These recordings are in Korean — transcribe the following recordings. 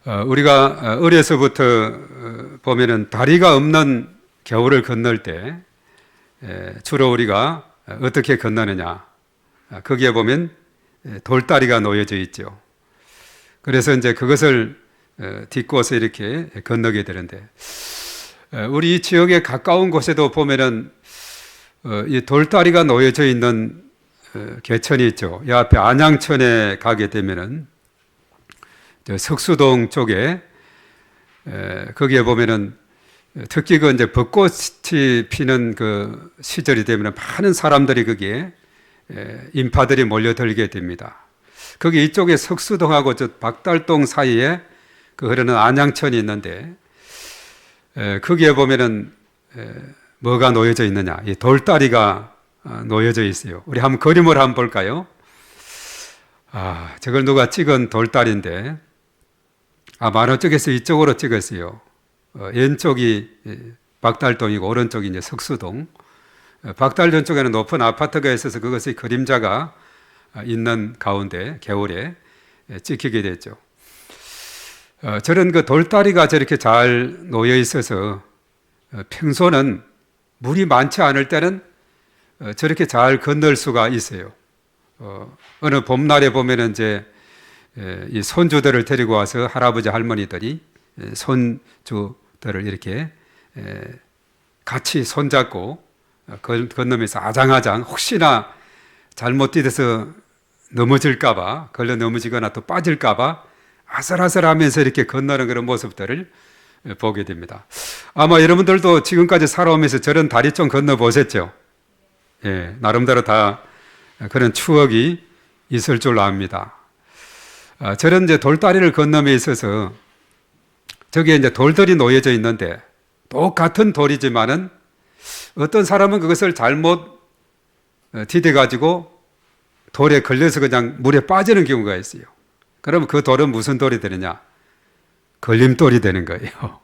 우리가 어려서부터 보면은 다리가 없는 겨울을 건널 때 주로 우리가 어떻게 건너느냐. 거기에 보면 돌다리가 놓여져 있죠. 그래서 이제 그것을 딛고서 이렇게 건너게 되는데, 우리 이 지역에 가까운 곳에도 보면은 이 돌다리가 놓여져 있는 개천이 있죠. 이 앞에 안양천에 가게 되면은 석수동 쪽에 거기에 보면은 특히 그 이제 벚꽃이 피는 그 시절이 되면 많은 사람들이 거기에 인파들이 몰려들게 됩니다. 거기 이쪽에 석수동하고 저 박달동 사이에 그 흐르는 안양천이 있는데, 거기에 보면은 뭐가 놓여져 있느냐? 이 돌다리가 놓여져 있어요. 우리 한번 그림을 한번 볼까요? 저걸 누가 찍은 돌다리인데, 만화 쪽에서 이쪽으로 찍었어요. 왼쪽이 박달동이고 오른쪽이 이제 석수동. 박달동 쪽에는 높은 아파트가 있어서 그것의 그림자가 있는 가운데 겨울에 찍히게 됐죠. 저런 그 돌다리가 저렇게 잘 놓여 있어서 평소는 물이 많지 않을 때는 저렇게 잘 건널 수가 있어요. 어느 봄날에 보면은 이제 이 손주들을 데리고 와서 할아버지 할머니들이 손주들을 이렇게 같이 손잡고 건너면서 아장아장 혹시나 잘못 뛰어서 넘어질까봐, 걸려 넘어지거나 또 빠질까봐 아슬아슬하면서 이렇게 건너는 그런 모습들을 보게 됩니다. 아마 여러분들도 지금까지 살아오면서 저런 다리 좀 건너보셨죠? 예, 나름대로 다 그런 추억이 있을 줄 압니다. 저런 이제 돌다리를 건너에 있어서 저기에 이제 돌들이 놓여져 있는데 똑같은 돌이지만은 어떤 사람은 그것을 잘못 디뎌가지고 돌에 걸려서 그냥 물에 빠지는 경우가 있어요. 그러면 그 돌은 무슨 돌이 되느냐? 걸림돌이 되는 거예요.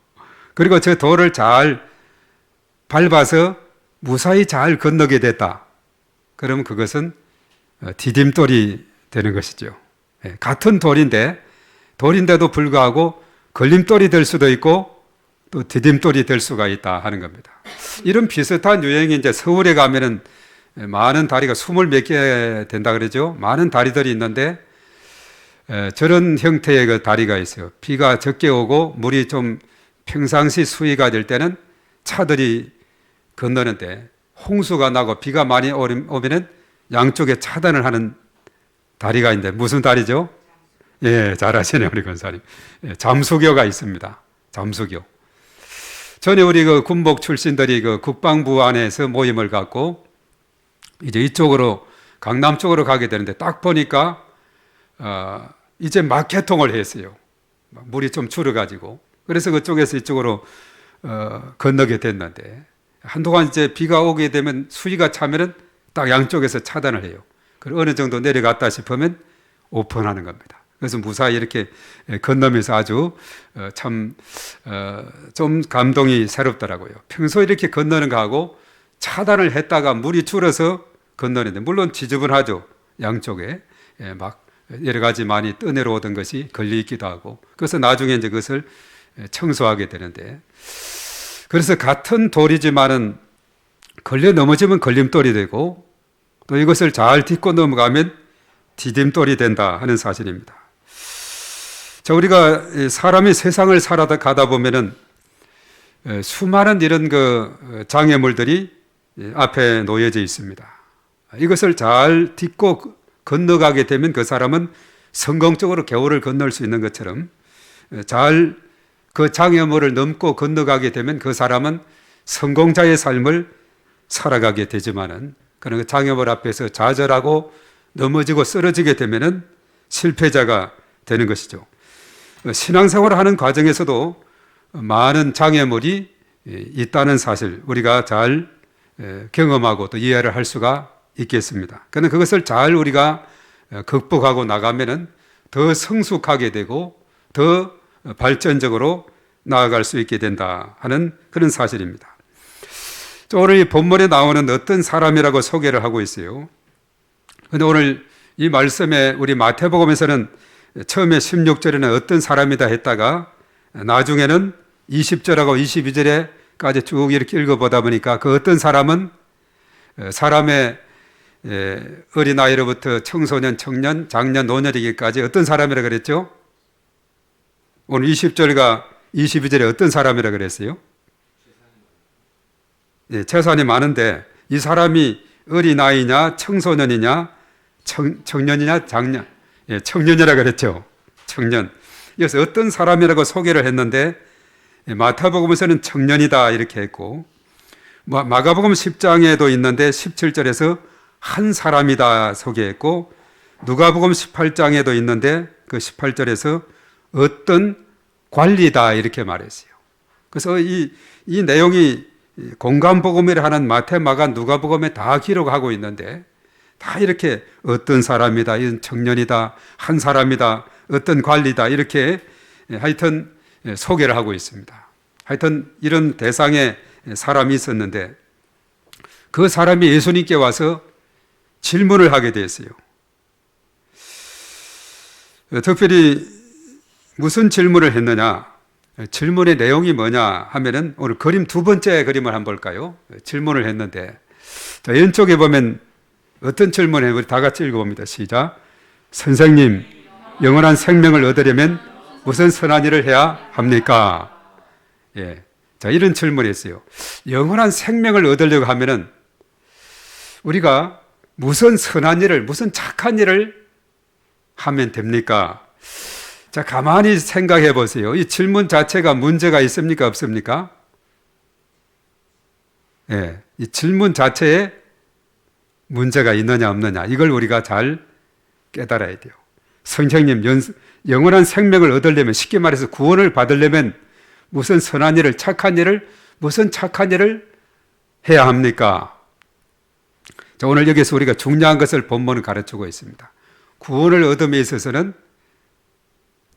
그리고 저 돌을 잘 밟아서 무사히 잘 건너게 됐다. 그러면 그것은 디딤돌이 되는 것이죠. 같은 돌인데도 불구하고 걸림돌이 될 수도 있고 또 디딤돌이 될 수가 있다 하는 겁니다. 이런 비슷한 유행이 이제 서울에 가면은 많은 다리가 20몇 개 된다 그러죠. 많은 다리들이 있는데 저런 형태의 그 다리가 있어요. 비가 적게 오고 물이 좀 평상시 수위가 될 때는 차들이 건너는데 홍수가 나고 비가 많이 오면은 양쪽에 차단을 하는 다리가 있는데 무슨 다리죠? 예, 잘 아시네요, 우리 권사님. 잠수교가 있습니다. 잠수교. 전에 우리 그 군복 출신들이 그 국방부 안에서 모임을 갖고 이제 이쪽으로 강남 쪽으로 가게 되는데 딱 보니까 이제 막 개통을 했어요. 물이 좀 줄어가지고. 그래서 그쪽에서 이쪽으로 건너게 됐는데 한동안 이제 비가 오게 되면 수위가 차면은 딱 양쪽에서 차단을 해요. 그리고 어느 정도 내려갔다 싶으면 오픈하는 겁니다. 그래서 무사히 이렇게 건너면서 아주 좀 감동이 새롭더라고요. 평소에 이렇게 건너는 거하고 차단을 했다가 물이 줄어서 건너는데 물론 지저분하죠. 양쪽에 막 여러 가지 많이 떠내려오던 것이 걸려 있기도 하고 그래서 나중에 이제 그것을 청소하게 되는데, 그래서 같은 돌이지만은 걸려 넘어지면 걸림돌이 되고 또 이것을 잘 딛고 넘어가면 디딤돌이 된다 하는 사실입니다. 자, 우리가 사람이 세상을 살아가다 보면은 수많은 이런 그 장애물들이 앞에 놓여져 있습니다. 이것을 잘 딛고 건너가게 되면 그 사람은 성공적으로 겨울을 건널 수 있는 것처럼 잘 그 장애물을 넘고 건너가게 되면 그 사람은 성공자의 삶을 살아가게 되지만은 그런 그 장애물 앞에서 좌절하고 넘어지고 쓰러지게 되면은 실패자가 되는 것이죠. 신앙생활을 하는 과정에서도 많은 장애물이 있다는 사실 우리가 잘 경험하고 또 이해를 할 수가 있겠습니다. 그런데 그것을 잘 우리가 극복하고 나가면은 더 성숙하게 되고 더 발전적으로 나아갈 수 있게 된다 하는 그런 사실입니다. 오늘 이 본문에 나오는 어떤 사람이라고 소개를 하고 있어요. 그런데 오늘 이 말씀에 우리 마태복음에서는 처음에 16절에는 어떤 사람이다 했다가 나중에는 20절하고 22절에까지 쭉 이렇게 읽어보다 보니까 그 어떤 사람은 사람의 어린아이로부터 청소년, 청년, 장년, 노년이기까지 어떤 사람이라 그랬죠? 오늘 20절과 22절에 어떤 사람이라 그랬어요? 재산이 많은데 이 사람이 어린아이냐, 청소년이냐, 청년이냐, 장년, 청년이라 그랬죠. 청년. 그래서 어떤 사람이라고 소개를 했는데 마태복음에서는 청년이다 이렇게 했고 마가복음 10장에도 있는데 17절에서 한 사람이다 소개했고 누가복음 18장에도 있는데 그 18절에서 어떤 관리다 이렇게 말했어요. 그래서 이 내용이 공간복음이라 하는 마태, 마가, 누가복음에 다 기록하고 있는데 다 이렇게 어떤 사람이다, 이건 청년이다, 한 사람이다, 어떤 관리다 이렇게 하여튼 소개를 하고 있습니다. 하여튼 이런 대상의 사람이 있었는데 그 사람이 예수님께 와서 질문을 하게 됐어요. 특별히 무슨 질문을 했느냐? 질문의 내용이 뭐냐 하면은 오늘 그림 두 번째 그림을 한번 볼까요? 질문을 했는데 자, 왼쪽에 보면 어떤 질문을 우리 다 같이 읽어봅니다. 시작. 선생님, 영원한 생명을 얻으려면 무슨 선한 일을 해야 합니까? 예. 자, 이런 질문을 했어요. 영원한 생명을 얻으려고 하면은 우리가 무슨 선한 일을, 무슨 착한 일을 하면 됩니까? 자, 가만히 생각해 보세요. 이 질문 자체가 문제가 있습니까? 없습니까? 예. 이 질문 자체에 문제가 있느냐, 없느냐. 이걸 우리가 잘 깨달아야 돼요. 선생님, 영원한 생명을 얻으려면, 쉽게 말해서 구원을 받으려면 무슨 선한 일을, 착한 일을, 무슨 착한 일을 해야 합니까? 자, 오늘 여기서 우리가 중요한 것을 본문은 가르치고 있습니다. 구원을 얻음에 있어서는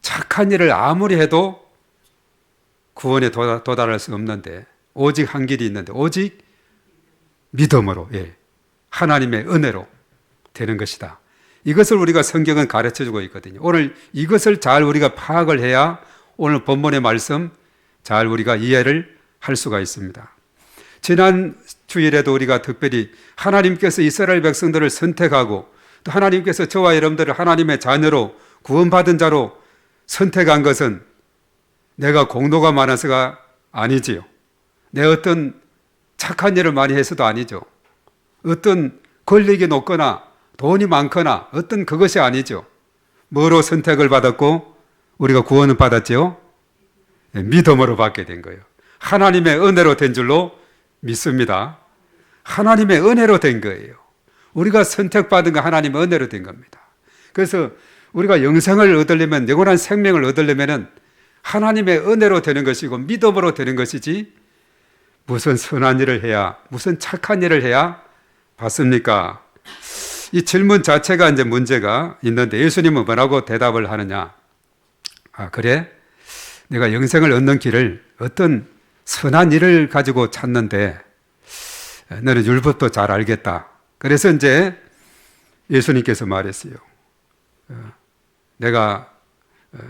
착한 일을 아무리 해도 구원에 도달할 수 없는데 오직 한 길이 있는데 오직 믿음으로, 하나님의 은혜로 되는 것이다. 이것을 우리가 성경은 가르쳐주고 있거든요. 오늘 이것을 잘 우리가 파악을 해야 오늘 본문의 말씀 잘 우리가 이해를 할 수가 있습니다. 지난 주일에도 우리가 특별히 하나님께서 이스라엘 백성들을 선택하고 또 하나님께서 저와 여러분들을 하나님의 자녀로 구원받은 자로 선택한 것은 내가 공로가 많아서가 아니지요. 내 어떤 착한 일을 많이 해서도 아니죠. 어떤 권력이 높거나 돈이 많거나 어떤 그것이 아니죠. 뭐로 선택을 받았고 우리가 구원을 받았죠? 믿음으로 받게 된 거예요. 하나님의 은혜로 된 줄로 믿습니다. 하나님의 은혜로 된 거예요. 우리가 선택받은 거 하나님의 은혜로 된 겁니다. 그래서 우리가 영생을 얻으려면, 영원한 생명을 얻으려면 하나님의 은혜로 되는 것이고 믿음으로 되는 것이지 무슨 선한 일을 해야, 무슨 착한 일을 해야 받습니까? 이 질문 자체가 이제 문제가 있는데 예수님은 뭐라고 대답을 하느냐? 그래? 내가 영생을 얻는 길을 어떤 선한 일을 가지고 찾는데 너는 율법도 잘 알겠다. 그래서 이제 예수님께서 말했어요. 내가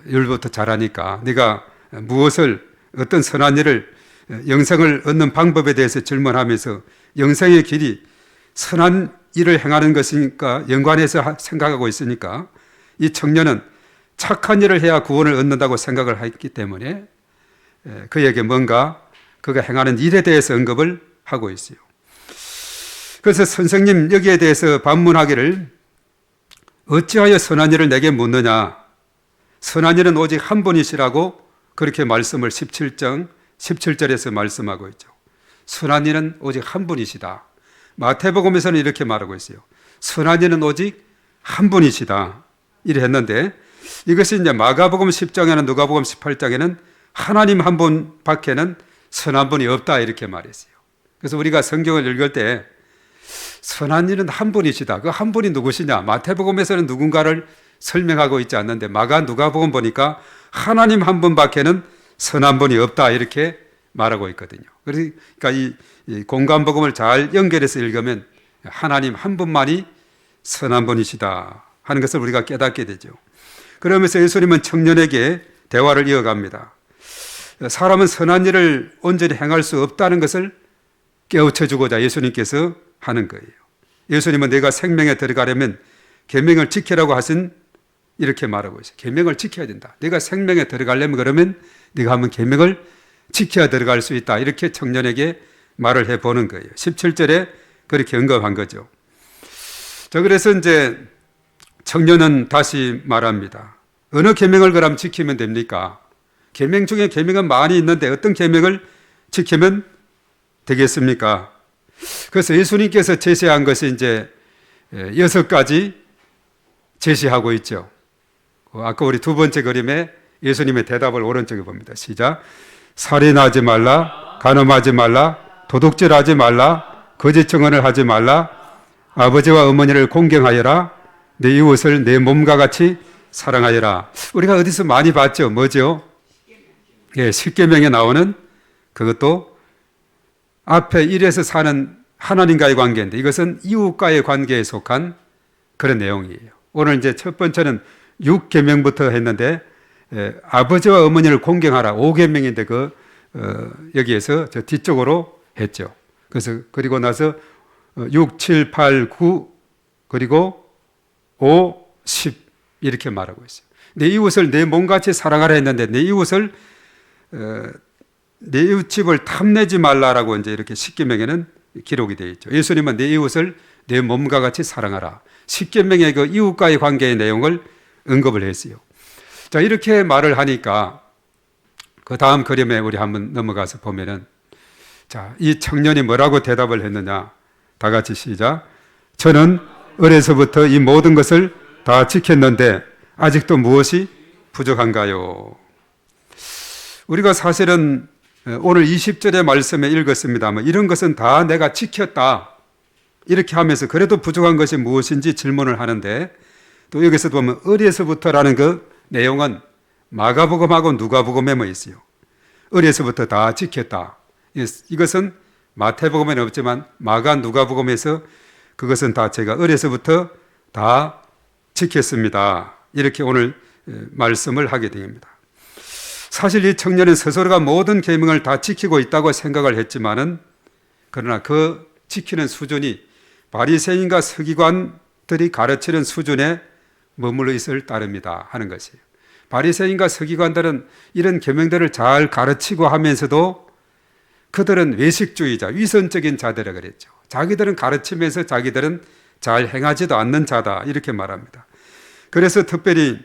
율법도 잘하니까 네가 무엇을 어떤 선한 일을 영생을 얻는 방법에 대해서 질문하면서 영생의 길이 선한 일을 행하는 것이니까 연관해서 생각하고 있으니까 이 청년은 착한 일을 해야 구원을 얻는다고 생각을 했기 때문에 그에게 뭔가 그가 행하는 일에 대해서 언급을 하고 있어요. 그래서 선생님 여기에 대해서 반문하기를 어찌하여 선한 일을 내게 묻느냐? 선한 일은 오직 한 분이시라고 그렇게 말씀을 17절에서 말씀하고 있죠. 선한 일은 오직 한 분이시다. 마태복음에서는 이렇게 말하고 있어요. 선한 일은 오직 한 분이시다. 이래 했는데 이것이 이제 마가복음 10장에는 누가복음 18장에는 하나님 한 분밖에는 선한 분이 없다 이렇게 말했어요. 그래서 우리가 성경을 읽을 때 선한 일은 한 분이시다. 그 한 분이 누구시냐? 마태복음에서는 누군가를 설명하고 있지 않는데 마가 누가복음 보니까 하나님 한 분밖에는 선한 분이 없다 이렇게 말하고 있거든요. 그러니까 이 공간복음을 잘 연결해서 읽으면 하나님 한 분만이 선한 분이시다 하는 것을 우리가 깨닫게 되죠. 그러면서 예수님은 청년에게 대화를 이어갑니다. 사람은 선한 일을 온전히 행할 수 없다는 것을 깨우쳐 주고자 예수님께서 하는 거예요. 예수님은 내가 생명에 들어가려면 계명을 지키라고 하신 이렇게 말하고 있어요. 계명을 지켜야 된다. 내가 생명에 들어가려면 그러면 네가 한번 계명을 지켜야 들어갈 수 있다. 이렇게 청년에게 말을 해보는 거예요. 17절에 그렇게 언급한 거죠. 자, 그래서 이제 청년은 다시 말합니다. 어느 계명을 그럼 지키면 됩니까? 계명 중에 계명은 많이 있는데 어떤 계명을 지키면 되겠습니까? 그래서 예수님께서 제시한 것이 이제 6가지 제시하고 있죠. 아까 우리 두 번째 그림에 예수님의 대답을 오른쪽에 봅니다. 시작. 살인하지 말라, 간음하지 말라, 도둑질하지 말라, 거짓 증언을 하지 말라, 아버지와 어머니를 공경하여라, 내 이웃을 내 몸과 같이 사랑하여라. 우리가 어디서 많이 봤죠? 뭐죠? 예, 십계명에 나오는 그것도 앞에 1에서 사는 하나님과의 관계인데 이것은 이웃과의 관계에 속한 그런 내용이에요. 오늘 이제 첫 번째는 6계명부터 했는데 아버지와 어머니를 공경하라 5계명인데 여기에서 저 뒤쪽으로 했죠. 그래서 그리고 나서 6, 7, 8, 9 그리고 5, 10 이렇게 말하고 있어요. 내 이웃을 내 몸같이 사랑하라 했는데 내 이웃을 내 이웃집을 탐내지 말라라고 이제 이렇게 십계명에는 기록이 되어 있죠. 예수님은 내 이웃을 내 몸과 같이 사랑하라. 십계명의 그 이웃과의 관계의 내용을 언급을 했어요. 자, 이렇게 말을 하니까 그 다음 그림에 우리 한번 넘어가서 보면은 자, 이 청년이 뭐라고 대답을 했느냐? 다 같이 시작. 저는 어려서부터 이 모든 것을 다 지켰는데 아직도 무엇이 부족한가요? 우리가 사실은 오늘 20절의 말씀에 읽었습니다만 이런 것은 다 내가 지켰다. 이렇게 하면서 그래도 부족한 것이 무엇인지 질문을 하는데 또 여기서 보면 어려서부터라는 그 내용은 마가복음하고 누가복음에만 있어요. 어려서부터 다 지켰다. 이것은 마태복음에는 없지만 마가 누가복음에서 그것은 다 제가 어려서부터 다 지켰습니다. 이렇게 오늘 말씀을 하게 됩니다. 사실 이 청년은 스스로가 모든 계명을 다 지키고 있다고 생각을 했지만은 그러나 그 지키는 수준이 바리새인과 서기관들이 가르치는 수준에 머물러 있을 따릅니다 하는 것이에요. 바리새인과 서기관들은 이런 계명들을 잘 가르치고 하면서도 그들은 외식주의자, 위선적인 자들이라 그랬죠. 자기들은 가르치면서 자기들은 잘 행하지도 않는 자다 이렇게 말합니다. 그래서 특별히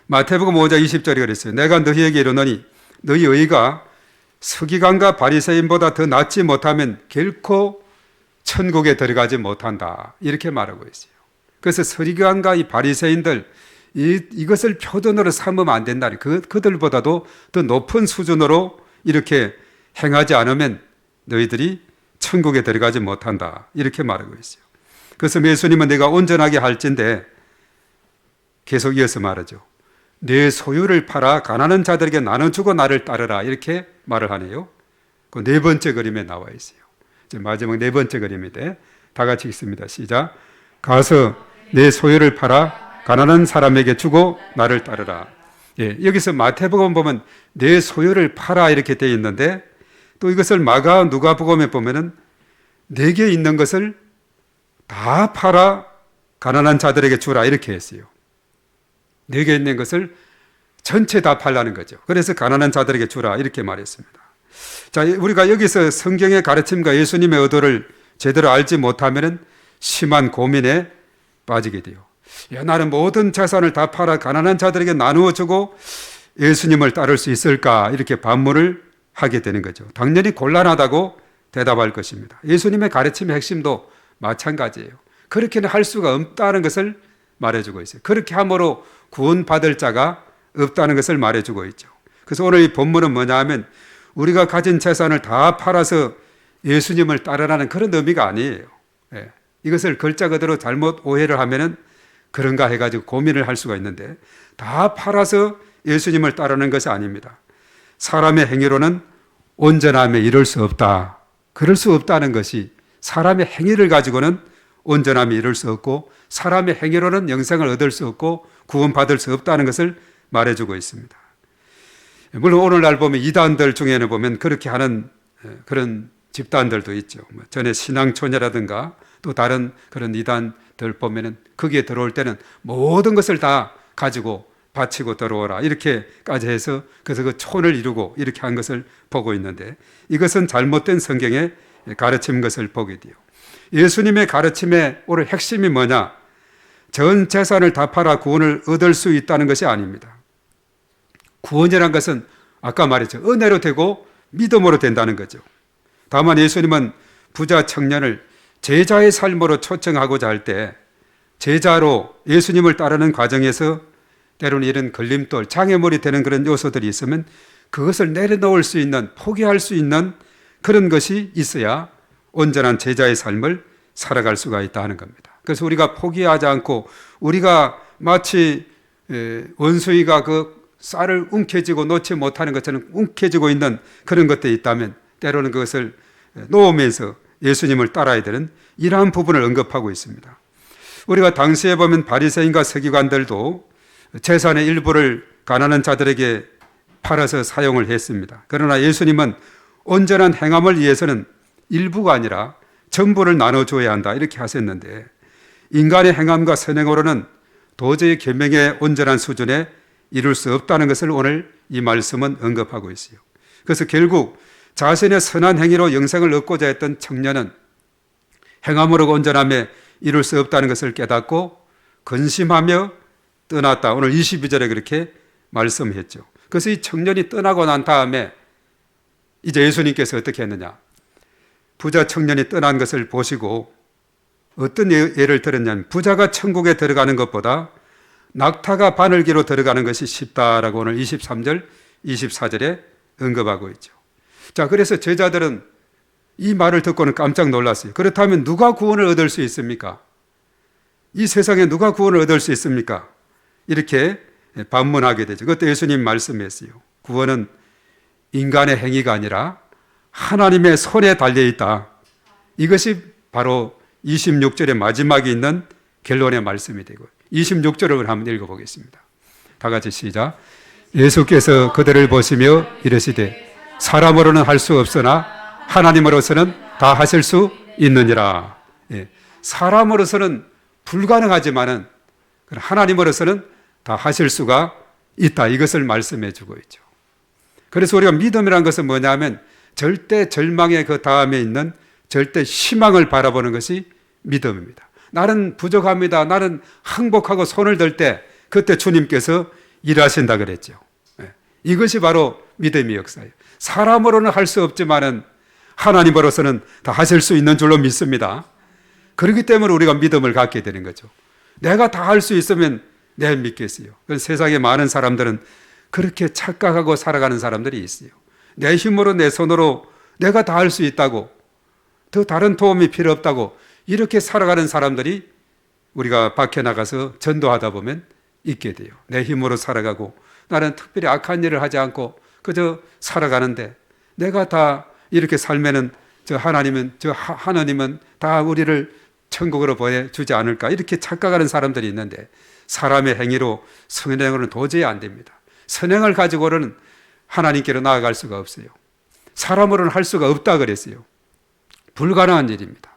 마태복음 5장 20절에 그랬어요. 내가 너희에게 이르노니 너희 의가 서기관과 바리새인보다 더 낫지 못하면 결코 천국에 들어가지 못한다 이렇게 말하고 있어요. 그래서 서기관과 이 바리새인들 이것을 표준으로 삼으면 안 된다. 그들보다도 더 높은 수준으로 이렇게 행하지 않으면 너희들이 천국에 들어가지 못한다 이렇게 말하고 있어요. 그래서 예수님은 내가 온전하게 할진대 계속 이어서 말하죠. 내 소유를 팔아 가난한 자들에게 나눠주고 나를 따르라 이렇게 말을 하네요. 그 네 번째 그림에 나와 있어요. 이제 마지막 네 번째 그림인데 다 같이 읽습니다. 시작. 가서 내 소유를 팔아 가난한 사람에게 주고 나를 따르라. 예, 여기서 마태복음 보면 내 소유를 팔아 이렇게 되어 있는데 또 이것을 마가 누가복음에 보면은 내게 있는 것을 다 팔아 가난한 자들에게 주라 이렇게 했어요. 내게 있는 것을 전체 다 팔라는 거죠. 그래서 가난한 자들에게 주라 이렇게 말했습니다. 자, 우리가 여기서 성경의 가르침과 예수님의 의도를 제대로 알지 못하면 심한 고민에 빠지게 돼요. 야, 나는 모든 재산을 다 팔아 가난한 자들에게 나누어 주고 예수님을 따를 수 있을까 이렇게 반문을 하게 되는 거죠. 당연히 곤란하다고 대답할 것입니다. 예수님의 가르침의 핵심도 마찬가지예요. 그렇게는 할 수가 없다는 것을 말해주고 있어요. 그렇게 함으로 구원받을 자가 없다는 것을 말해주고 있죠. 그래서 오늘 이 본문은 뭐냐 하면 우리가 가진 재산을 다 팔아서 예수님을 따르라는 그런 의미가 아니에요. 예. 이것을 글자 그대로 잘못 오해를 하면은 그런가 해가지고 고민을 할 수가 있는데 다 팔아서 예수님을 따르는 것이 아닙니다. 사람의 행위로는 온전함에 이를 수 없다. 그럴 수 없다는 것이 사람의 행위를 가지고는 온전함에 이를 수 없고 사람의 행위로는 영생을 얻을 수 없고 구원받을 수 없다는 것을 말해주고 있습니다. 물론 오늘날 보면 이단들 중에는 보면 그렇게 하는 그런 집단들도 있죠. 전에 신앙촌이라든가 또 다른 그런 이단들 보면은 거기에 들어올 때는 모든 것을 다 가지고 바치고 들어오라 이렇게까지 해서 그래서 그 촌을 이루고 이렇게 한 것을 보고 있는데 이것은 잘못된 성경의 가르침 것을 보게 돼요. 예수님의 가르침의 오늘 핵심이 뭐냐? 전 재산을 다 팔아 구원을 얻을 수 있다는 것이 아닙니다. 구원이란 것은 아까 말했죠. 은혜로 되고 믿음으로 된다는 거죠. 다만 예수님은 부자 청년을 제자의 삶으로 초청하고자 할 때 제자로 예수님을 따르는 과정에서 때로는 이런 걸림돌, 장애물이 되는 그런 요소들이 있으면 그것을 내려놓을 수 있는, 포기할 수 있는 그런 것이 있어야 온전한 제자의 삶을 살아갈 수가 있다 하는 겁니다. 그래서 우리가 포기하지 않고 우리가 마치 원수이가 그 쌀을 움켜쥐고 놓지 못하는 것처럼 움켜쥐고 있는 그런 것들이 있다면 때로는 그것을 놓으면서 예수님을 따라야 되는 이러한 부분을 언급하고 있습니다. 우리가 당시에 보면 바리새인과 서기관들도 재산의 일부를 가난한 자들에게 팔아서 사용을 했습니다. 그러나 예수님은 온전한 행함을 위해서는 일부가 아니라 전부를 나눠줘야 한다 이렇게 하셨는데 인간의 행함과 선행으로는 도저히 계명의 온전한 수준에 이룰 수 없다는 것을 오늘 이 말씀은 언급하고 있어요. 그래서 결국 자신의 선한 행위로 영생을 얻고자 했던 청년은 행함으로 온전함에 이룰 수 없다는 것을 깨닫고 근심하며 떠났다. 오늘 22절에 그렇게 말씀했죠. 그래서 이 청년이 떠나고 난 다음에 이제 예수님께서 어떻게 했느냐? 부자 청년이 떠난 것을 보시고 어떤 예를 들었냐면 부자가 천국에 들어가는 것보다 낙타가 바늘기로 들어가는 것이 쉽다라고 오늘 23절, 24절에 언급하고 있죠. 자, 그래서 제자들은 이 말을 듣고는 깜짝 놀랐어요. 그렇다면 누가 구원을 얻을 수 있습니까? 이 세상에 누가 구원을 얻을 수 있습니까? 이렇게 반문하게 되죠. 그것도 예수님 말씀했어요. 구원은 인간의 행위가 아니라 하나님의 손에 달려 있다. 이것이 바로 26절의 마지막에 있는 결론의 말씀이 되고 26절을 한번 읽어보겠습니다. 다 같이 시작. 예수께서 그들을 보시며 이르시되 사람으로는 할 수 없으나 하나님으로서는 다 하실 수 있느니라. 예. 사람으로서는 불가능하지만은 하나님으로서는 다 하실 수가 있다. 이것을 말씀해 주고 있죠. 그래서 우리가 믿음이라는 것은 뭐냐면 절대 절망의 그 다음에 있는 절대 희망을 바라보는 것이 믿음입니다. 나는 부족합니다. 나는 항복하고 손을 들 때 그때 주님께서 일하신다 그랬죠. 예. 이것이 바로 믿음의 역사예요. 사람으로는 할 수 없지만은 하나님으로서는 다 하실 수 있는 줄로 믿습니다. 그렇기 때문에 우리가 믿음을 갖게 되는 거죠. 내가 다 할 수 있으면 내가 믿겠어요. 세상에 많은 사람들은 그렇게 착각하고 살아가는 사람들이 있어요. 내 힘으로 내 손으로 내가 다 할 수 있다고 더 다른 도움이 필요 없다고 이렇게 살아가는 사람들이 우리가 밖에 나가서 전도하다 보면 있게 돼요. 내 힘으로 살아가고 나는 특별히 악한 일을 하지 않고 그저 살아가는데 내가 다 이렇게 살면은 하나님은 다 우리를 천국으로 보내주지 않을까 이렇게 착각하는 사람들이 있는데 사람의 행위로 선행으로는 도저히 안 됩니다. 선행을 가지고는 하나님께로 나아갈 수가 없어요. 사람으로는 할 수가 없다 그랬어요. 불가능한 일입니다.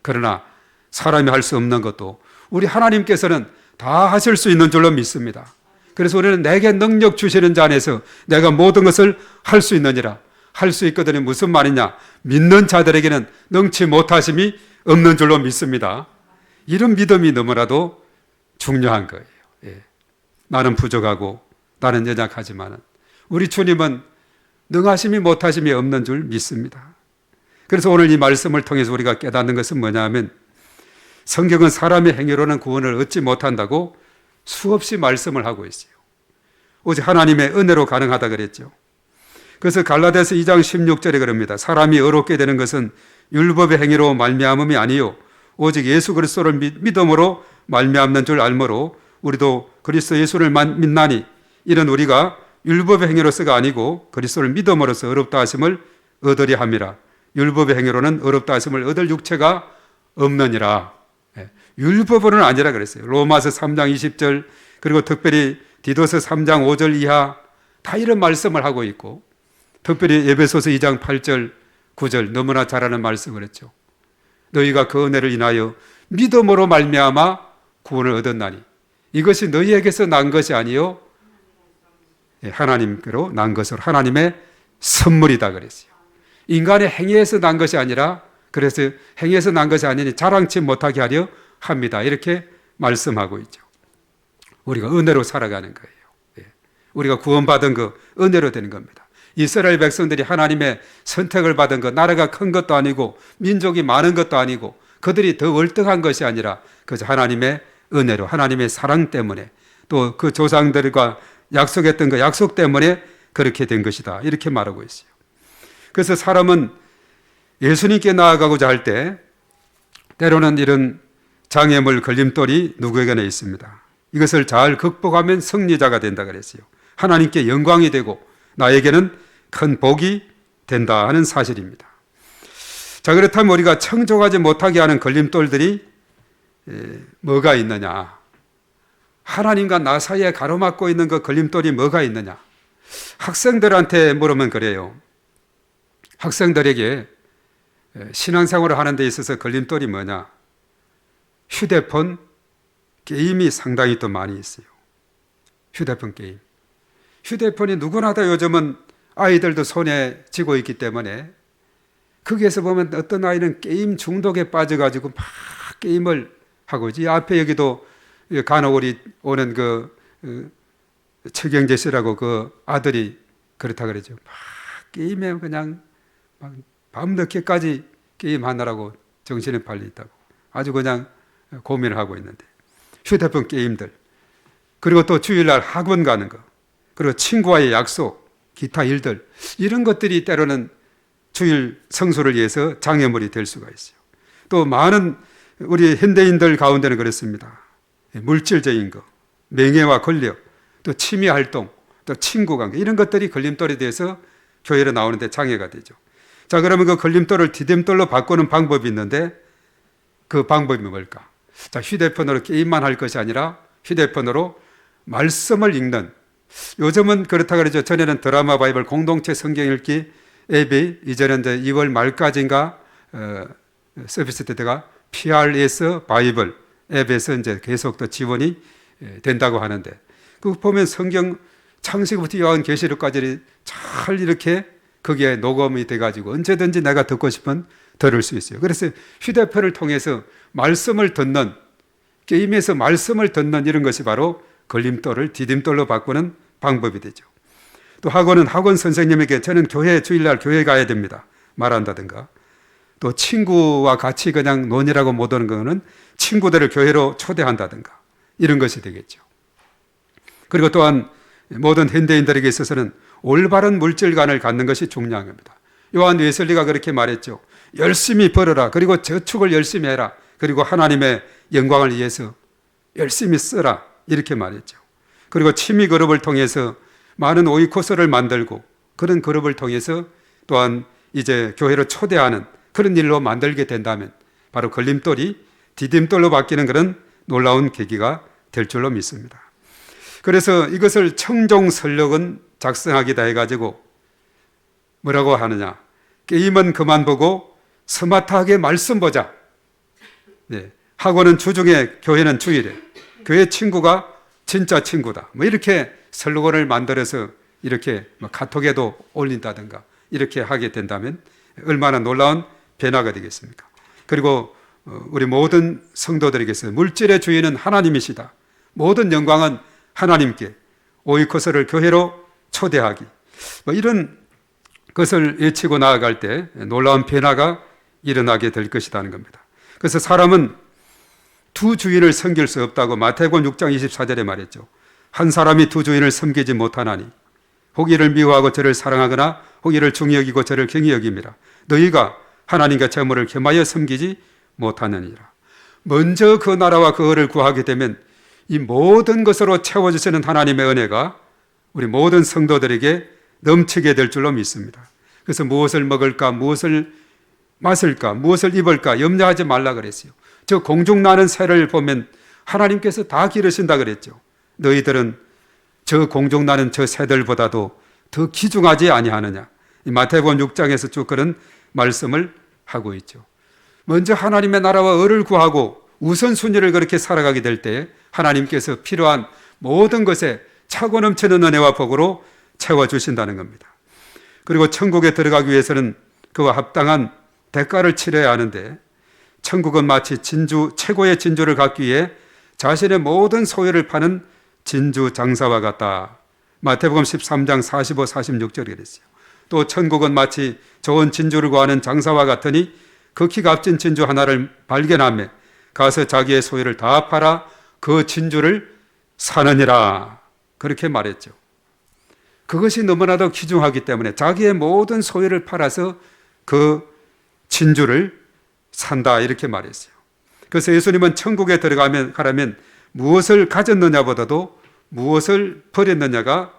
그러나 사람이 할 수 없는 것도 우리 하나님께서는 다 하실 수 있는 줄로 믿습니다. 그래서 우리는 내게 능력 주시는 자 안에서 내가 모든 것을 할 수 있느니라. 할 수 있거든요. 무슨 말이냐? 믿는 자들에게는 능치 못하심이 없는 줄로 믿습니다. 이런 믿음이 너무나도 중요한 거예요. 예. 나는 부족하고 나는 연약하지만 우리 주님은 능하심이 못하심이 없는 줄 믿습니다. 그래서 오늘 이 말씀을 통해서 우리가 깨닫는 것은 뭐냐면 성경은 사람의 행위로는 구원을 얻지 못한다고 수없이 말씀을 하고 있어요. 오직 하나님의 은혜로 가능하다 그랬죠. 그래서 갈라디아서 2장 16절에 그럽니다. 사람이 의롭게 되는 것은 율법의 행위로 말미암음이 아니요 오직 예수 그리스도를 믿음으로 말미암는 줄 알므로 우리도 그리스도 예수를 믿나니 이런 우리가 율법의 행위로서가 아니고 그리스도를 믿음으로써 의롭다 하심을 얻으려 함이라. 율법의 행위로는 의롭다 하심을 얻을 육체가 없느니라. 율법으로는 아니라 그랬어요. 로마서 3장 20절 그리고 특별히 디도서 3장 5절 이하 다 이런 말씀을 하고 있고, 특별히 에베소서 2장 8절 9절 너무나 잘 아는 말씀을 했죠. 너희가 그 은혜를 인하여 믿음으로 말미암아 구원을 얻었나니 이것이 너희에게서 난 것이 아니요 하나님께로 난 것으로 하나님의 선물이다 그랬어요. 인간의 행위에서 난 것이 아니라, 그래서 행위에서 난 것이 아니니 자랑치 못하게 하려 합니다. 이렇게 말씀하고 있죠. 우리가 은혜로 살아가는 거예요. 우리가 구원받은 거 은혜로 되는 겁니다. 이스라엘 백성들이 하나님의 선택을 받은 것, 나라가 큰 것도 아니고 민족이 많은 것도 아니고 그들이 더 월등한 것이 아니라 그저 하나님의 은혜로, 하나님의 사랑 때문에, 또 그 조상들과 약속했던 그 약속 때문에 그렇게 된 것이다, 이렇게 말하고 있어요. 그래서 사람은 예수님께 나아가고자 할 때 때로는 이런 장애물, 걸림돌이 누구에게나 있습니다. 이것을 잘 극복하면 승리자가 된다 그랬어요. 하나님께 영광이 되고 나에게는 큰 복이 된다 하는 사실입니다. 자, 그렇다면 우리가 청족하지 못하게 하는 걸림돌들이 뭐가 있느냐? 하나님과 나 사이에 가로막고 있는 그 걸림돌이 뭐가 있느냐? 학생들한테 물으면 그래요. 학생들에게 신앙생활을 하는 데 있어서 걸림돌이 뭐냐? 휴대폰, 게임이 상당히 또 많이 있어요. 휴대폰 게임. 휴대폰이 누구나 다 요즘은 아이들도 손에 쥐고 있기 때문에 거기에서 보면 어떤 아이는 게임 중독에 빠져가지고 막 게임을 하고 있지. 앞에 여기도 간혹 우리 오는 그 최경재 씨라고 그 아들이 그렇다 그러죠. 막 게임에 그냥 막 밤늦게까지 게임하느라고 정신이 팔려있다고 아주 그냥 고민을 하고 있는데, 휴대폰 게임들, 그리고 또 주일날 학원 가는 거, 그리고 친구와의 약속, 기타 일들, 이런 것들이 때로는 주일 성수를 위해서 장애물이 될 수가 있어요. 또 많은 우리 현대인들 가운데는 그렇습니다. 물질적인 거, 명예와 권력, 또 취미 활동, 또 친구 관계, 이런 것들이 걸림돌이 돼서 교회로 나오는데 장애가 되죠. 자, 그러면 그 걸림돌을 디딤돌로 바꾸는 방법이 있는데 그 방법이 뭘까? 자, 휴대폰으로 게임만 할 것이 아니라 휴대폰으로 말씀을 읽는, 요즘은 그렇다 그러죠. 전에는 드라마 바이블 공동체 성경 읽기 앱이 이제는 이제 2월 말까지인가 서비스 때가 PRS 바이블 앱에서 이제 계속 또 지원이 된다고 하는데, 그 보면 성경 창세기부터 요한계시록까지 잘 이렇게 거기에 녹음이 돼가지고 언제든지 내가 듣고 싶으면 들을 수 있어요. 그래서 휴대폰을 통해서 말씀을 듣는, 게임에서 말씀을 듣는 이런 것이 바로 걸림돌을 디딤돌로 바꾸는 방법이 되죠. 또 학원은 학원 선생님에게 저는 교회 주일날 교회 가야 됩니다 말한다든가, 또 친구와 같이 그냥 논이라고 못 오는 거는 친구들을 교회로 초대한다든가, 이런 것이 되겠죠. 그리고 또한 모든 현대인들에게 있어서는 올바른 물질관을 갖는 것이 중요한 겁니다. 요한 웨슬리가 그렇게 말했죠. 열심히 벌어라. 그리고 저축을 열심히 해라. 그리고 하나님의 영광을 위해서 열심히 쓰라. 이렇게 말했죠. 그리고 취미 그룹을 통해서 많은 오이코스를 만들고, 그런 그룹을 통해서 또한 이제 교회로 초대하는 그런 일로 만들게 된다면 바로 걸림돌이 디딤돌로 바뀌는 그런 놀라운 계기가 될 줄로 믿습니다. 그래서 이것을 청종설력은 작성하기다 해가지고 뭐라고 하느냐? 게임은 그만 보고 스마트하게 말씀 보자. 네. 학원은 주중에, 교회는 주일에. 교회 친구가 진짜 친구다. 뭐 이렇게 슬로건을 만들어서 이렇게 카톡에도 올린다든가 이렇게 하게 된다면 얼마나 놀라운 변화가 되겠습니까? 그리고 우리 모든 성도들에게서 물질의 주인은 하나님이시다. 모든 영광은 하나님께, 오이코스를 교회로 초대하기, 뭐 이런 것을 외치고 나아갈 때 놀라운 변화가 일어나게 될 것이라는 겁니다. 그래서 사람은 두 주인을 섬길 수 없다고 마태복음 6장 24절에 말했죠. 한 사람이 두 주인을 섬기지 못하나니 혹이를 미워하고 저를 사랑하거나 혹이를 중히 여기고 저를 경히 여김이라. 너희가 하나님과 재물을 겸하여 섬기지 못하느니라. 먼저 그 나라와 그 의를 구하게 되면 이 모든 것으로 채워주시는 하나님의 은혜가 우리 모든 성도들에게 넘치게 될 줄로 믿습니다. 그래서 무엇을 먹을까, 무엇을 마실까, 무엇을 입을까 염려하지 말라 그랬어요. 저 공중 나는 새를 보면 하나님께서 다 기르신다 그랬죠. 너희들은 저 공중나는 저 새들보다도 더 귀중하지 아니하느냐. 마태복음 6장에서 쭉 그런 말씀을 하고 있죠. 먼저 하나님의 나라와 의를 구하고 우선순위를 그렇게 살아가게 될 때 하나님께서 필요한 모든 것에 차고 넘치는 은혜와 복으로 채워주신다는 겁니다. 그리고 천국에 들어가기 위해서는 그와 합당한 대가를 치러야 하는데 천국은 마치 최고의 진주를 갖기 위해 자신의 모든 소유를 파는 진주 장사와 같다. 마태복음 13장 45, 46절에 그랬어요. 또 천국은 마치 좋은 진주를 구하는 장사와 같으니 극히 값진 진주 하나를 발견하며 가서 자기의 소유를 다 팔아 그 진주를 사느니라. 그렇게 말했죠. 그것이 너무나도 귀중하기 때문에 자기의 모든 소유를 팔아서 그 진주를 산다 이렇게 말했어요. 그래서 예수님은 천국에 가려면 무엇을 가졌느냐보다도 무엇을 버렸느냐가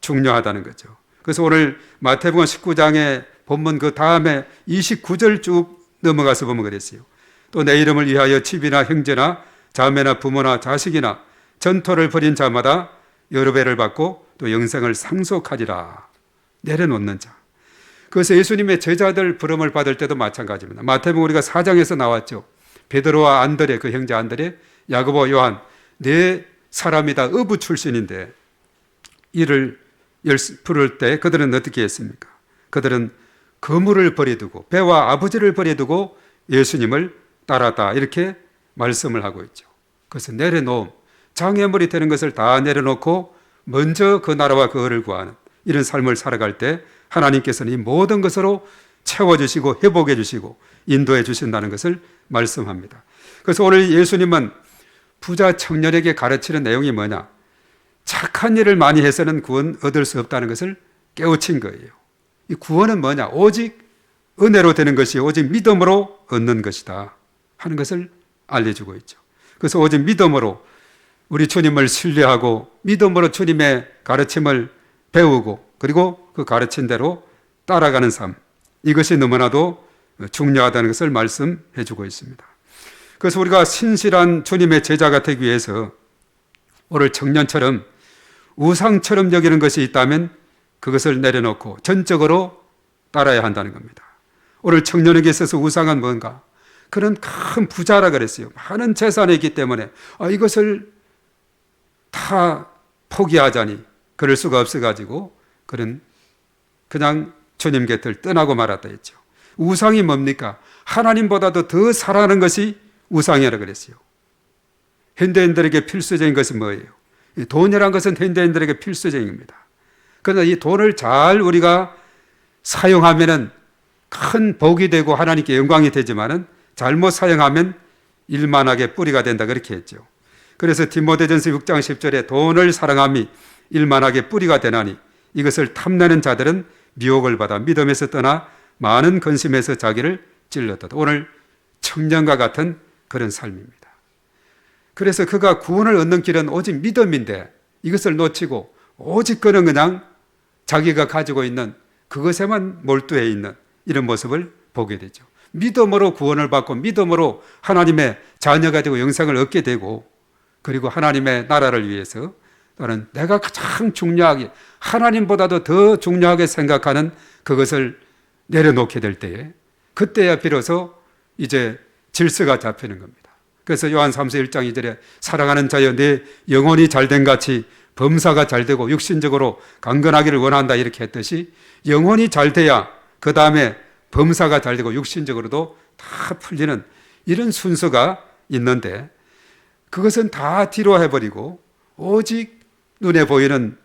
중요하다는 거죠. 그래서 오늘 마태복음 19장의 본문 그 다음에 29절 쭉 넘어가서 보면 그랬어요. 또 내 이름을 위하여 집이나 형제나 자매나 부모나 자식이나 전토를 벌인 자마다 여러 배를 받고 또 영생을 상속하리라. 내려놓는 자. 그래서 예수님의 제자들 부름을 받을 때도 마찬가지입니다. 마태복음 우리가 4장에서 나왔죠. 베드로와 안드레, 그 형제 안드레, 야고보, 요한 네 사람이 다 어부 출신인데 이를 부를 때 그들은 어떻게 했습니까? 그들은 거물을 버려두고 배와 아버지를 버려두고 예수님을 따랐다 이렇게 말씀을 하고 있죠. 그래서 내려놓음, 장애물이 되는 것을 다 내려놓고 먼저 그 나라와 그 의를 구하는 이런 삶을 살아갈 때 하나님께서는 이 모든 것으로 채워주시고 회복해 주시고 인도해 주신다는 것을 말씀합니다. 그래서 오늘 예수님은 부자 청년에게 가르치는 내용이 뭐냐? 착한 일을 많이 해서는 구원 얻을 수 없다는 것을 깨우친 거예요. 이 구원은 뭐냐? 오직 은혜로 되는 것이 오직 믿음으로 얻는 것이다 하는 것을 알려주고 있죠. 그래서 오직 믿음으로 우리 주님을 신뢰하고 믿음으로 주님의 가르침을 배우고 그리고 그 가르친 대로 따라가는 삶, 이것이 너무나도 중요하다는 것을 말씀해 주고 있습니다. 그래서 우리가 신실한 주님의 제자가 되기 위해서 오늘 청년처럼 우상처럼 여기는 것이 있다면 그것을 내려놓고 전적으로 따라야 한다는 겁니다. 오늘 청년에게 있어서 우상은 뭔가? 그런 큰 부자라 그랬어요. 많은 재산이 있기 때문에 이것을 다 포기하자니 그럴 수가 없어가지고 그냥 주님 곁을 떠나고 말았다 했죠. 우상이 뭡니까? 하나님보다도 더 사랑하는 것이 우상이라 그랬어요. 현대인들에게 필수적인 것은 뭐예요? 돈이란 것은 현대인들에게 필수적인 겁니다. 그러나 이 돈을 잘 우리가 사용하면은 큰 복이 되고 하나님께 영광이 되지만은 잘못 사용하면 일만하게 뿌리가 된다 그렇게 했죠. 그래서 디모데전서 6장 10절에 돈을 사랑함이 일만하게 뿌리가 되나니 이것을 탐내는 자들은 미혹을 받아 믿음에서 떠나 많은 근심에서 자기를 찔렀다. 오늘 청년과 같은 그런 삶입니다. 그래서 그가 구원을 얻는 길은 오직 믿음인데 이것을 놓치고 오직 그는 그냥 자기가 가지고 있는 그것에만 몰두해 있는 이런 모습을 보게 되죠. 믿음으로 구원을 받고 믿음으로 하나님의 자녀가 되고 영생을 얻게 되고 그리고 하나님의 나라를 위해서 또는 내가 가장 중요하게 하나님보다도 더 중요하게 생각하는 그것을 내려놓게 될 때에 그때야 비로소 이제 질서가 잡히는 겁니다. 그래서 요한 3서 1장 2절에 사랑하는 자여 내 영혼이 잘된 같이 범사가 잘되고 육신적으로 강건하기를 원한다 이렇게 했듯이 영혼이 잘돼야 그 다음에 범사가 잘되고 육신적으로도 다 풀리는 이런 순서가 있는데 그것은 다 뒤로 해버리고 오직 눈에 보이는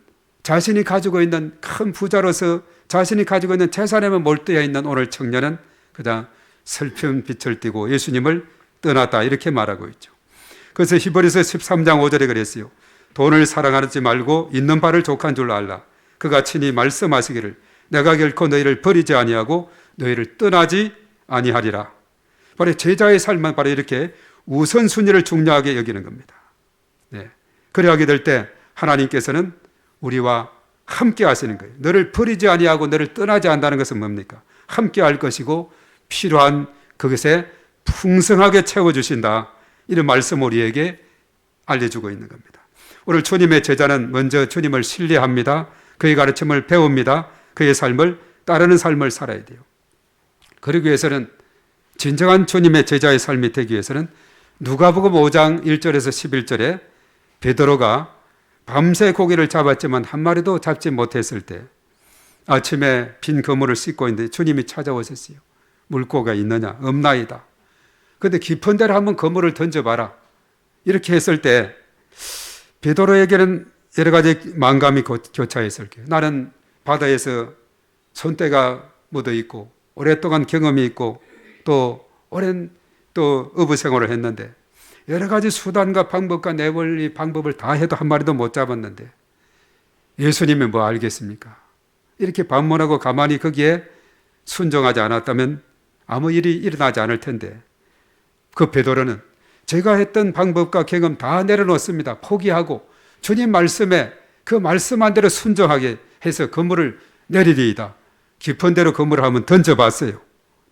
자신이 가지고 있는 큰 부자로서 자신이 가지고 있는 재산에만 몰두해 있는 오늘 청년은 그냥 슬픈 빛을 띠고 예수님을 떠났다 이렇게 말하고 있죠. 그래서 히브리서 13장 5절에 그랬어요. 돈을 사랑하지 말고 있는 바를 족한 줄 알라. 그가 친히 말씀하시기를 내가 결코 너희를 버리지 아니하고 너희를 떠나지 아니하리라. 바로 제자의 삶은 바로 이렇게 우선순위를 중요하게 여기는 겁니다. 네. 그래 하게 될 때 하나님께서는 우리와 함께 하시는 거예요. 너를 버리지 아니하고 너를 떠나지 않는다는 것은 뭡니까? 함께 할 것이고 필요한 그것에 풍성하게 채워주신다. 이런 말씀 우리에게 알려주고 있는 겁니다. 오늘 주님의 제자는 먼저 주님을 신뢰합니다. 그의 가르침을 배웁니다. 그의 삶을 따르는 삶을 살아야 돼요. 그러기 위해서는 진정한 주님의 제자의 삶이 되기 위해서는 누가복음 5장 1절에서 11절에 베드로가 밤새 고기를 잡았지만 한 마리도 잡지 못했을 때 아침에 빈 그물을 씻고 있는데 주님이 찾아오셨어요. 물고기가 있느냐? 없나이다. 그런데 깊은 데로 한번 그물을 던져봐라. 이렇게 했을 때 베드로에게는 여러 가지 만감이 교차했을 거예요. 나는 바다에서 손때가 묻어 있고 오랫동안 경험이 있고 또 오랜 또 어부 생활을 했는데 여러 가지 수단과 방법과 내벌리 방법을 다 해도 한 마리도 못 잡았는데 예수님이 뭐 알겠습니까? 이렇게 반문하고 가만히 거기에 순종하지 않았다면 아무 일이 일어나지 않을 텐데 그 베드로는 제가 했던 방법과 경험 다 내려놓습니다. 포기하고 주님 말씀에 그 말씀한 대로 순종하게 해서 그물을 내리리이다. 깊은 데로 그물을 한번 던져봤어요.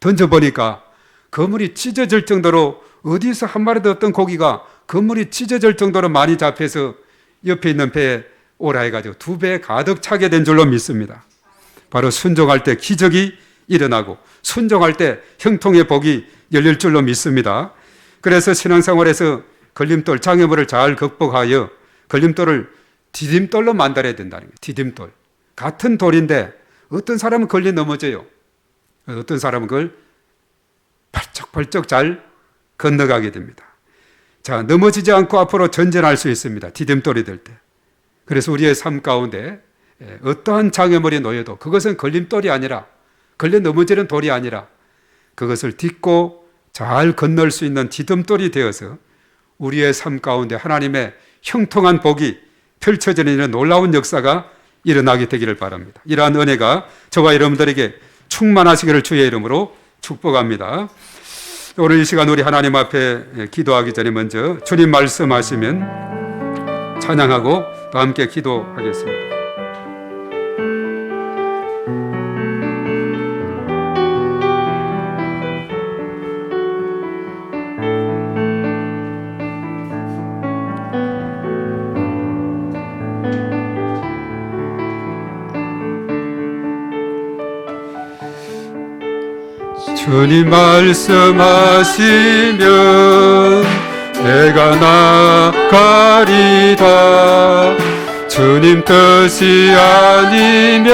던져보니까 그물이 찢어질 정도로 어디서 한 마리도 없던 고기가 그물이 찢어질 정도로 많이 잡혀서 옆에 있는 배에 오라 해가지고 2배 가득 차게 된 줄로 믿습니다. 바로 순종할 때 기적이 일어나고 순종할 때 형통의 복이 열릴 줄로 믿습니다. 그래서 신앙생활에서 걸림돌, 장애물을 잘 극복하여 걸림돌을 디딤돌로 만들어야 된다는 거예요. 디딤돌. 같은 돌인데 어떤 사람은 걸려 넘어져요. 어떤 사람은 그걸 벌쩍벌쩍 잘 건너가게 됩니다. 자, 넘어지지 않고 앞으로 전진할 수 있습니다. 디딤돌이 될 때. 그래서 우리의 삶 가운데 어떠한 장애물이 놓여도 그것은 걸림돌이 아니라 걸려 넘어지는 돌이 아니라 그것을 딛고 잘 건널 수 있는 디딤돌이 되어서 우리의 삶 가운데 하나님의 형통한 복이 펼쳐지는 이런 놀라운 역사가 일어나게 되기를 바랍니다. 이러한 은혜가 저와 여러분들에게 충만하시기를 주의 이름으로 축복합니다. 오늘 이 시간 우리 하나님 앞에 기도하기 전에 먼저 주님 말씀하시면 찬양하고 또 함께 기도하겠습니다. 주님 말씀하시면 내가 나가리다. 주님 뜻이 아니면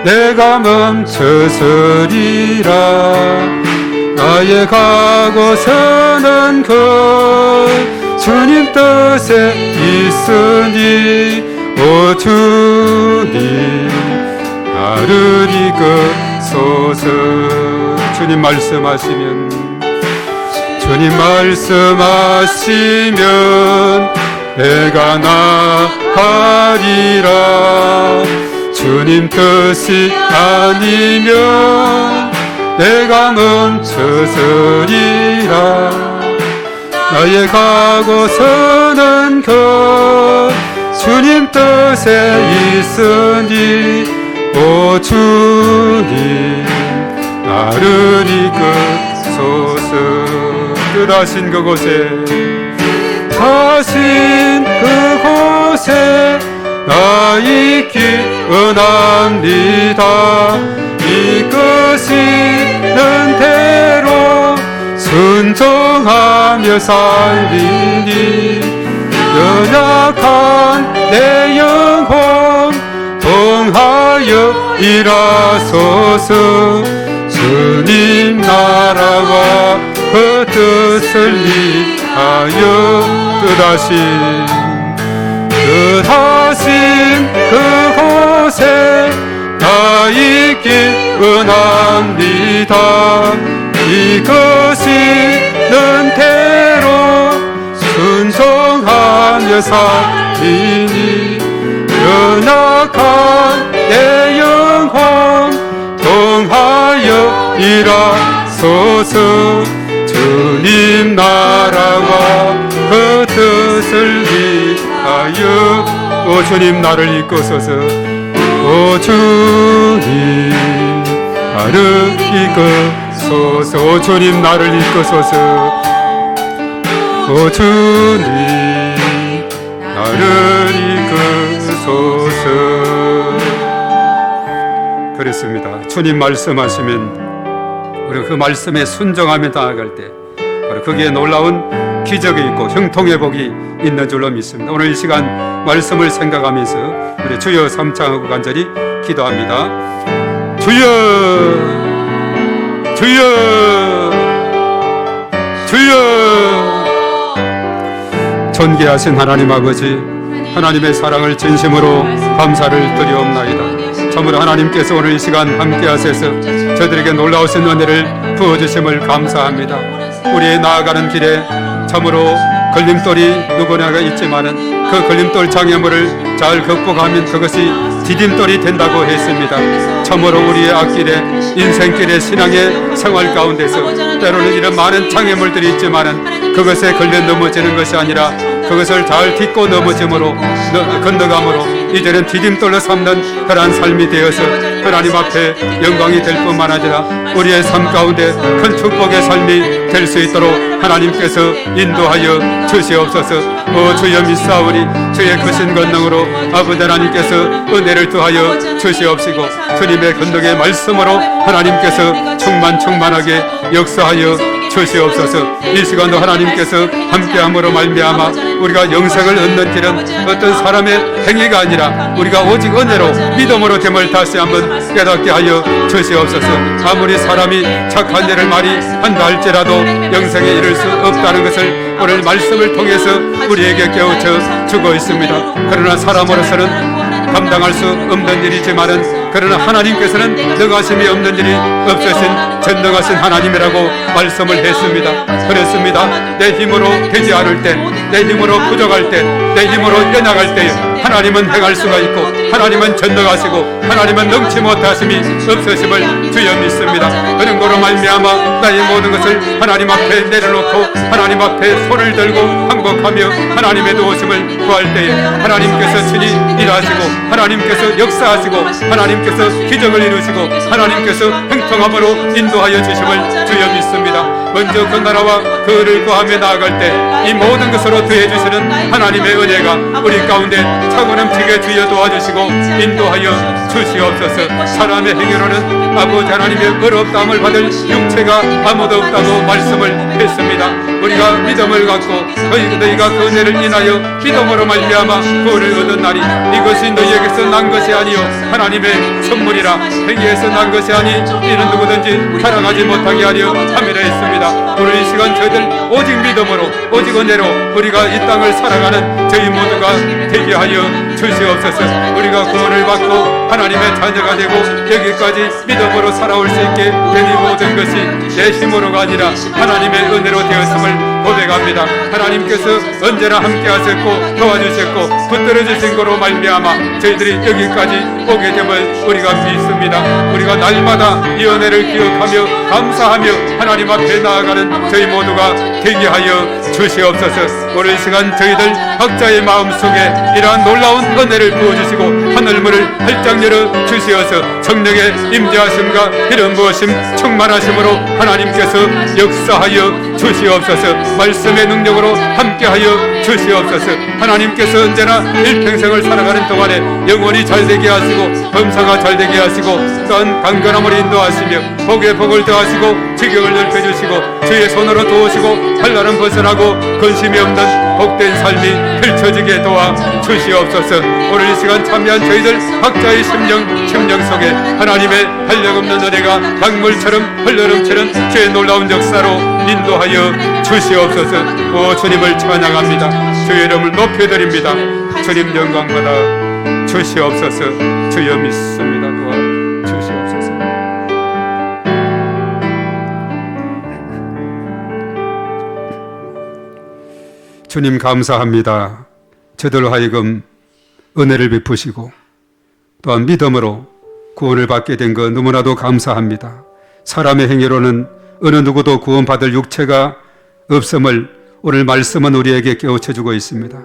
내가 멈춰서리라. 나의 가고 서는 것 주님 뜻에 있으니 오 주님 나를 이끄소서. 주님 말씀하시면 내가 나가리라. 주님 뜻이 아니면 내가 멈춰서리라. 나의 가고 서는 것 주님 뜻에 있으니 오 주님 나를 이끄소서. 뜻하신 그곳에 하신 그곳에 나 있기 원합니다. 이끄시는 대로 순종하며 살리니 연약한 내 영혼 동하여 일하소서. 주님 나라와 그 뜻을 위하여 뜻하신 그곳에 나 있기 원합니다. 이끄시는 대로 순종하며 살리니 연약한 내 영혼 동하여 일하소서. 주님 나라와 그 뜻을 위하여 오 주님 나를 이끄소서. 오 주님 나를 이끄소서. 오 주님 나를 이끄소서. 오 주님 나를 이끄소서. 그렇습니다. 주님 말씀하시면 우리 그 말씀에 순종하며 나아갈 때 바로 거기에 놀라운 기적이 있고 형통의 복이 있는 줄로 믿습니다. 오늘 이 시간 말씀을 생각하면서 우리 주여 삼창하고 간절히 기도합니다. 주여, 주여, 주여. 존귀하신 하나님 아버지, 하나님의 사랑을 진심으로 감사를 드리옵나이다. 참으로 하나님께서 오늘 이 시간 함께 하셔서 저들에게 놀라우신 은혜를 부어주심을 감사합니다. 우리의 나아가는 길에 참으로 걸림돌이 누구나가 있지만은 그 걸림돌 장애물을 잘 극복하면 그것이 디딤돌이 된다고 했습니다. 참으로 우리의 앞길에 인생길의 신앙의 생활 가운데서 때로는 이런 많은 장애물들이 있지만은 그것에 걸려 넘어지는 것이 아니라 그것을 잘 딛고 넘어짐으로 건너감으로 이제는 디딤돌로 삼는 그러한 삶이 되어서 하나님 앞에 영광이 될 뿐만 아니라 우리의 삶 가운데 큰 축복의 삶이 될 수 있도록 하나님께서 인도하여 주시옵소서. 주여 믿사오니 주의 크신 권능으로 아버지 하나님께서 은혜를 더하여 주시옵시고 주님의 권능의 말씀으로 하나님께서 충만하게 역사하여 주시옵소서. 이 시간도 하나님께서 함께함으로 말미암아 우리가 영생을 얻는 길은 어떤 사람의 행위가 아니라 우리가 오직 은혜로 믿음으로 됨을 다시 한번 깨닫게 하여 주시옵소서. 아무리 사람이 착한 일을 많이 한다 할지라도 영생에 이를 수 없다는 것을 오늘 말씀을 통해서 우리에게 깨우쳐 주고 있습니다. 그러나 사람으로서는 감당할 수 없는 일이지만은 그러나 하나님께서는 능하심이 없는 일이 없으신 전능하신 하나님이라고 말씀을 했습니다. 그렇습니다. 내 힘으로 되지 않을 때, 내 힘으로 부족할 때, 내 힘으로 연약할 때 하나님은 행할 수가 있고 하나님은 전능하시고 하나님은 넘치 못하심이 없으심을 주여 믿습니다. 그런 거로 말미암아 나의 모든 것을 하나님 앞에 내려놓고 하나님 앞에 손을 들고 항복하며 하나님의 도우심을 구할 때에 하나님께서 친히 일하시고 하나님께서 역사하시고 하나님께서 기적을 이루시고 하나님께서 행통함으로 인도하여 주심을 주여 믿습니다. 먼저 그 나라와 그를 구하며 나아갈 때 이 모든 것으로 더해 주시는 하나님의 은혜가 우리 가운데 차고 넘치게 주여 도와주시고 인도하여 주시옵소서. 사람의 행위로는 아버지 하나님의 어렵다함을 받을 육체가 아무도 없다고 말씀을 했습니다. 우리가 믿음을 갖고 너희가 그 은혜를 인하여 믿음으로 말미암아 구원을 얻은 날이 이것이 너희에게서 난 것이 아니요 하나님의 선물이라 행위에서 난 것이 아니 이는 누구든지 자랑하지 못하게 하려 함이라 했습니다. 오늘 이 시간 저희들 오직 믿음으로 오직 은혜로 우리가 이 땅을 살아가는 저희 모두가 되게 하여 주시옵소서. 우리가 구원을 받고 하나님의 자녀가 되고 여기까지 믿음으로 살아올 수 있게 된 이 모든 것이 내 힘으로가 아니라 하나님의 은혜로 되었음을 고백합니다. 하나님께서 언제나 함께 하셨고 도와주셨고 붙들어 주신 거로 말미암아 저희들이 여기까지 오게 됨을 우리가 믿습니다. 우리가 날마다 이 은혜를 기억하며 감사하며 하나님 앞에 나아가는 저희 모두가 되게 하여 주시옵소서. 오늘 이 시간 저희들 각자의 마음속에 이러한 놀라운 은혜를 부어주시고 하늘문을 활짝 열어 주시어서 성령의 임재하심과 이런 무엇임 충만하심으로 하나님께서 역사하여 주시옵소서. 말씀의 능력으로 함께하여 주시옵소서. 하나님께서 언제나 일평생을 살아가는 동안에 영혼이 잘되게 하시고 범사가 잘되게 하시고 또한 강건함을 인도하시며 복에 복을 더하시고 지경을 넓혀주시고 주의 손으로 도우시고 환난은 벗어나고 근심이 없는 복된 삶이 펼쳐지게 도와 주시옵소서. 오늘 이 시간 참여한 저희들 각자의 심령 속에 하나님의 한량없는 은혜가 강물처럼 흘러넘치는 주의 놀라운 역사로 인도하여 주시옵소서. 오 주님을 찬양합니다. 주의 이름을 높여드립니다. 주님 영광 받아 주시옵소서. 주여 믿습니다. 도와 주시옵소서. 주님 감사합니다. 저들로 하여금 은혜를 베푸시고 또한 믿음으로 구원을 받게 된 것 너무나도 감사합니다. 사람의 행위로는 어느 누구도 구원받을 육체가 없음을 오늘 말씀은 우리에게 깨우쳐주고 있습니다.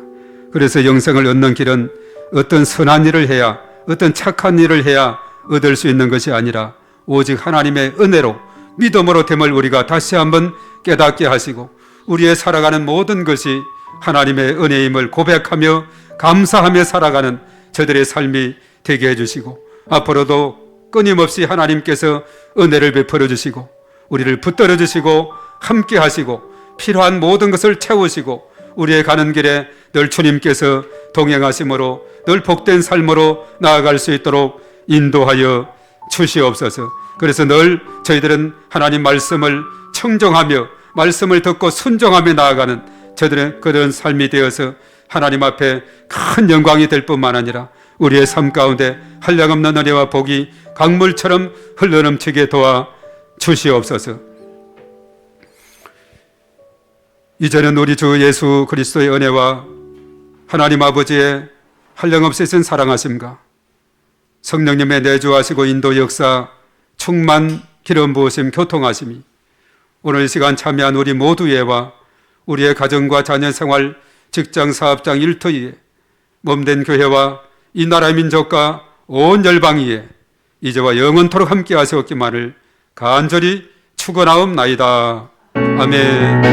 그래서 영생을 얻는 길은 어떤 선한 일을 해야 어떤 착한 일을 해야 얻을 수 있는 것이 아니라 오직 하나님의 은혜로 믿음으로 됨을 우리가 다시 한번 깨닫게 하시고 우리의 살아가는 모든 것이 하나님의 은혜임을 고백하며 감사하며 살아가는 저들의 삶이 되게 해주시고, 앞으로도 끊임없이 하나님께서 은혜를 베풀어 주시고 우리를 붙들어 주시고 함께 하시고 필요한 모든 것을 채우시고 우리의 가는 길에 늘 주님께서 동행하심으로 늘 복된 삶으로 나아갈 수 있도록 인도하여 주시옵소서. 그래서 늘 저희들은 하나님 말씀을 청정하며 말씀을 듣고 순종하며 나아가는 저들의 그런 삶이 되어서 하나님 앞에 큰 영광이 될 뿐만 아니라 우리의 삶 가운데 한량없는 은혜와 복이 강물처럼 흘러넘치게 도와 주시옵소서. 이제는 우리 주 예수 그리스도의 은혜와 하나님 아버지의 한량없으신 사랑하심과 성령님의 내주하시고 인도 역사 충만 기름 부으심 교통하심이 오늘 이 시간 참여한 우리 모두에와 우리의 가정과 자녀 생활, 직장, 사업장, 일터 위에 몸된 교회와 이 나라의 민족과 온 열방 위에 이제와 영원토록 함께 하시옵기만을 간절히 축원하옵나이다. 아멘.